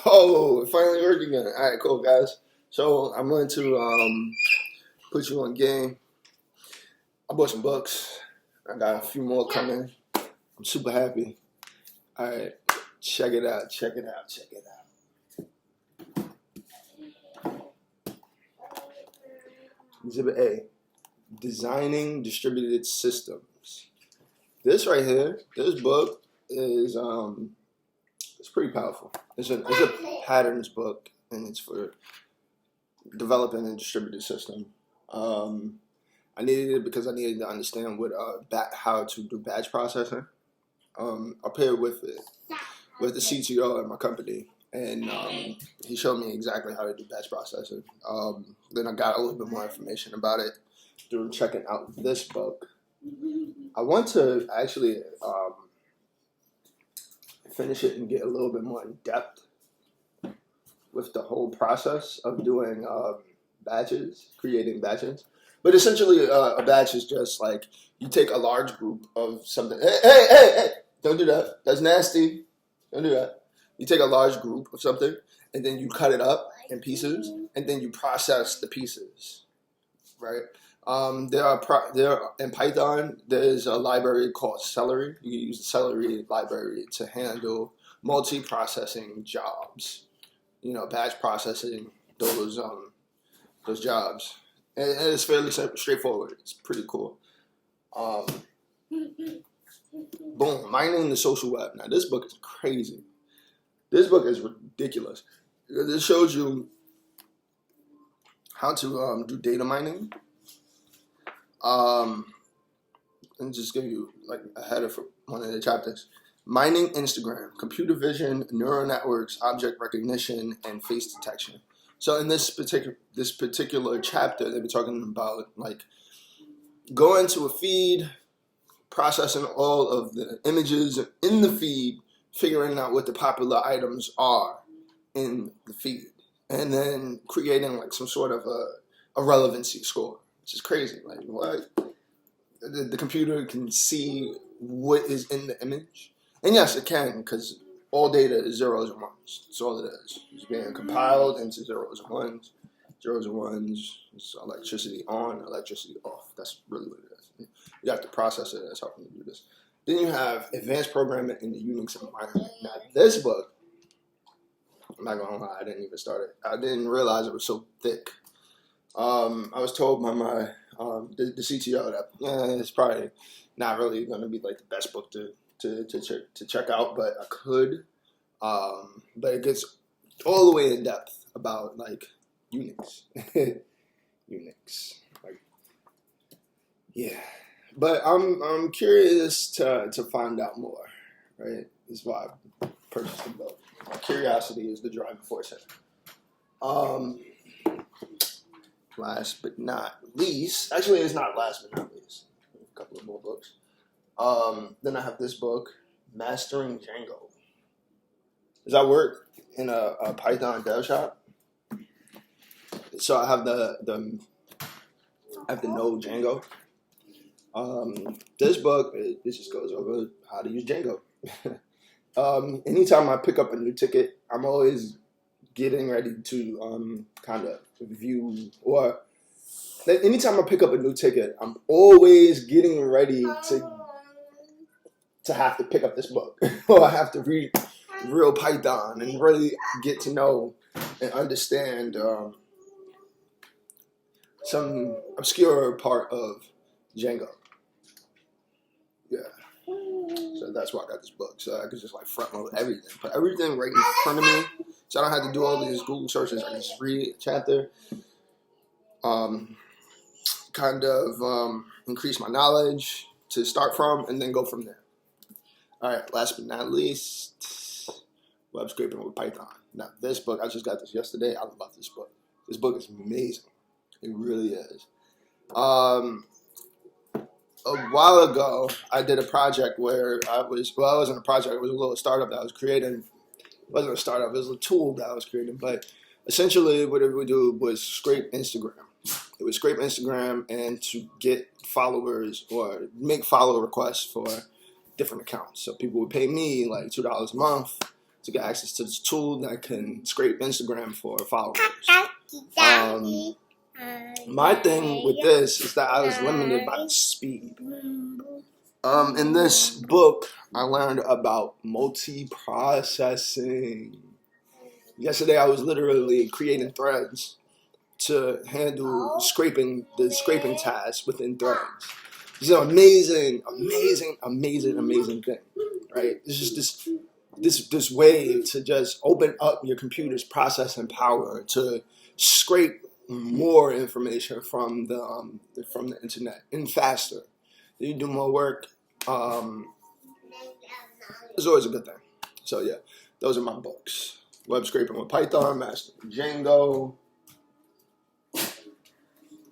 Oh, it finally worked again. All right, cool, guys. So I'm going to put you on game. I bought some books. I got a few more coming. I'm super happy. All right, check it out. Check it out. Check it out. Exhibit A: Designing Distributed Systems. This right here, this book is it's pretty powerful. It's a patterns book, and it's for developing a distributed system. Um, I needed it because I needed to understand what how to do batch processing. I paired with the CTO at my company, and he showed me exactly how to do batch processing. Then I got a little bit more information about it through checking out this book. I want to actually finish it and get a little bit more in depth with the whole process of doing batches, creating batches. But essentially, a batch is just like you take a large group of something. Hey! Don't do that. That's nasty. Don't do that. You take a large group of something, and then you cut it up in pieces, and then you process the pieces, right? There in Python. There's a library called Celery. You can use the Celery library to handle multi-processing jobs. Batch processing those jobs, and it's fairly straightforward. It's pretty cool. Um, Boom, mining the social web. Now this book is crazy. This book is ridiculous. It shows you how to do data mining. And just give you like a header for one of the chapters. Mining Instagram, computer vision, neural networks, object recognition, and face detection. So in this particular chapter, they were talking about like going to a feed, processing all of the images in the feed, figuring out what the popular items are in the feed, and then creating like some sort of a relevancy score, which is crazy. Like what? The computer can see what is in the image, and yes, it can because all data is zeros and ones. That's all it is. It's being compiled into zeros and ones. Zeros and ones is electricity on, electricity off. That's really what it is. You have to process it. That's helping you do this. Then you have advanced programming in the Unix environment. Now, this book, I'm not gonna lie, I didn't even start it. I didn't realize it was so thick. I was told by my the CTO that it's probably not really gonna be like the best book to check out, but I could. But it gets all the way in depth about like Unix, Unix, like yeah. But I'm curious to find out more. Right, that's why I purchased the book. Curiosity is the driving force here. Um, Last but not least, actually, it's not last but not least. A couple of more books. Then I have this book, Mastering Django. Does that work in a Python dev shop? So I have the node Django. This book it just goes over how to use Django. Anytime I pick up a new ticket, I'm always getting ready to kind of view, or anytime I pick up a new ticket, I'm always getting ready to have to pick up this book, or I have to read real Python and really get to know and understand some obscure part of Django. Yeah. So that's why I got this book. So I could just like front load everything. Put everything right in front of me. So I don't have to do all these Google searches. I can just read a chapter. Kind of increase my knowledge to start from and then go from there. Alright, last but not least, web scraping with Python. Now this book, I just got this yesterday. I love this book. This book is amazing. It really is. A while ago, I did a project where I wasn't a project, it was a little startup that I was creating. It wasn't a startup, it was a tool that I was creating, but essentially what it would do was scrape Instagram. It would scrape Instagram and to get followers or make follow requests for different accounts. So people would pay me like $2 a month to get access to this tool that can scrape Instagram for followers. My thing with this is that I was limited by the speed. In this book, I learned about multi-processing. Yesterday, I was literally creating threads to handle the scraping task within threads. It's an amazing thing, right? It's just this way to just open up your computer's processing power to scrape more information from the internet and faster. You do more work. It's always a good thing. So yeah, those are my books. Web scraping with Python, mastering Django,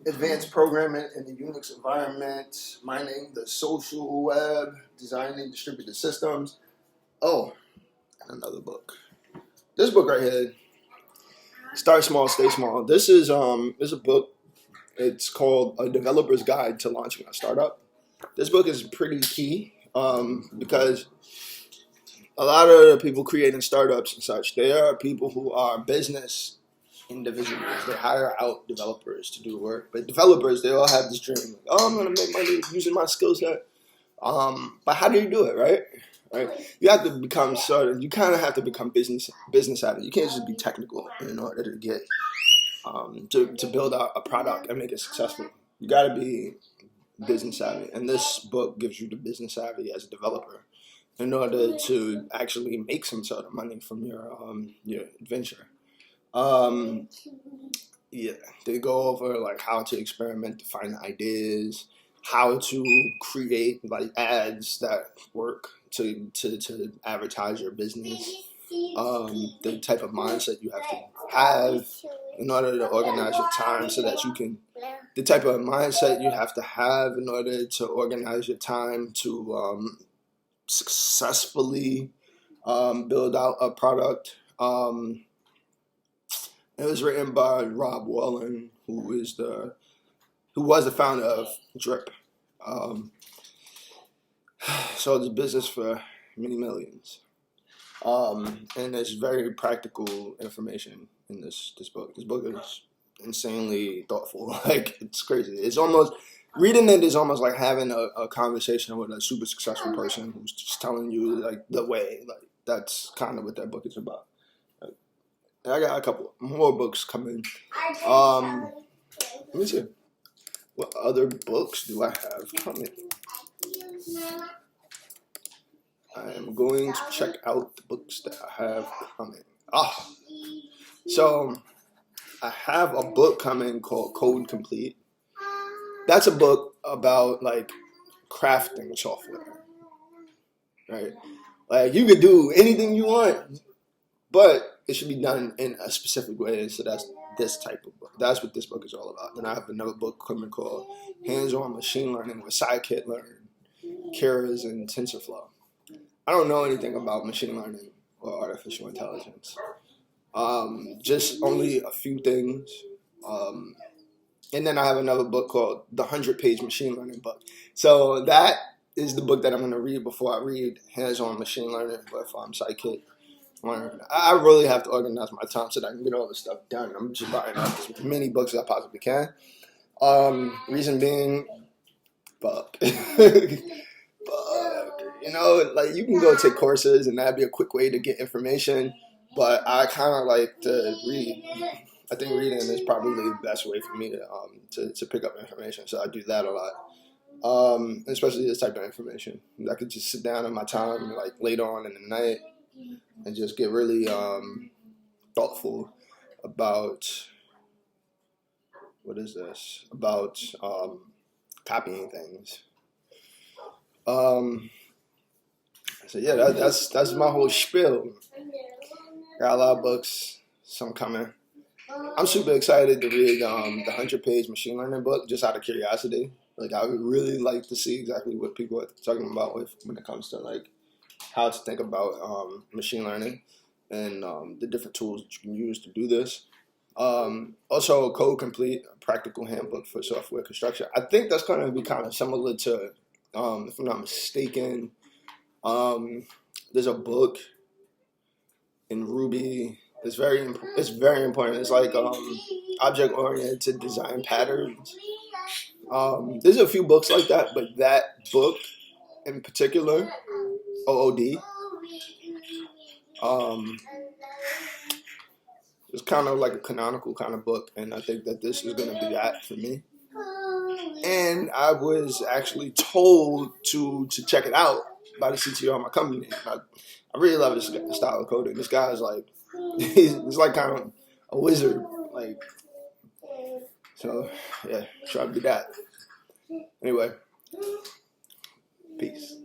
advanced programming in the Unix environment, mining the social web, designing distributed systems. Oh, and another book. This book right here, Start Small, Stay Small. This is a book. It's called A Developer's Guide to Launching a Startup. This book is pretty key because a lot of the people creating startups and such, they are people who are business individuals. They hire out developers to do work. But developers, they all have this dream. Like, oh, I'm going to make money using my skill set. But how do you do it, right? You have to become you kind of have to become business savvy. You can't just be technical in order to get, to build out a product and make it successful. You got to be business savvy. And this book gives you the business savvy as a developer in order to actually make some sort of money from your adventure. Yeah, they go over like how to experiment to find ideas, how to create like ads that work to advertise your business, the type of mindset you have to have in order to organize your time so that you can, the type of mindset you have to have in order to organize your time to successfully build out a product. It was written by Rob Wallen, who was the founder of Drip. So it's a business for many millions. And there's very practical information in this book. This book is insanely thoughtful. Like, it's crazy. It's almost, reading it is almost like having a conversation with a super successful person who's just telling you like the way. Like, that's kind of what that book is about. And I got a couple more books coming. Let me see. What other books do I have coming? I am going to check out the books that I have coming. So I have a book coming called Code Complete. That's a book about like crafting software, right? Like, you could do anything you want, but it should be done in a specific way. So that's this type of book. That's what this book is all about. Then I have another book coming called Hands-on Machine Learning with Scikit-Learn, Keras, and TensorFlow. I don't know anything about machine learning or artificial intelligence. Just only a few things. And then I have another book called The 100-Page Machine Learning Book. So that is the book that I'm going to read before I read Hands-on Machine Learning with Scikit. I really have to organize my time so that I can get all this stuff done. I'm just buying up as many books as I possibly can. Reason being, fuck. You know, like, you can go take courses and that'd be a quick way to get information, but I kind of like to read. I think reading is probably the best way for me to pick up information, so I do that a lot. Especially this type of information. I could just sit down in my time, like later on in the night, and just get really thoughtful about copying things. So yeah, that's my whole spiel. Got a lot of books, some coming. I'm super excited to read the 100-Page Machine Learning book, just out of curiosity. Like, I would really like to see exactly what people are talking about when it comes to like how to think about machine learning and the different tools that you can use to do this. Also, Code Complete, a practical handbook for software construction. I think that's going to be kind of similar to, if I'm not mistaken, there's a book in Ruby. It's very important. It's like object oriented design patterns. There's a few books like that, but that book in particular, OOD, it's kind of like a canonical kind of book, and I think that this is going to be that for me. And I was actually told to check it out by the CTO of my company. I really love his style of coding. This guy is like, he's like kind of a wizard. Like, so yeah, try to do that. Anyway, peace.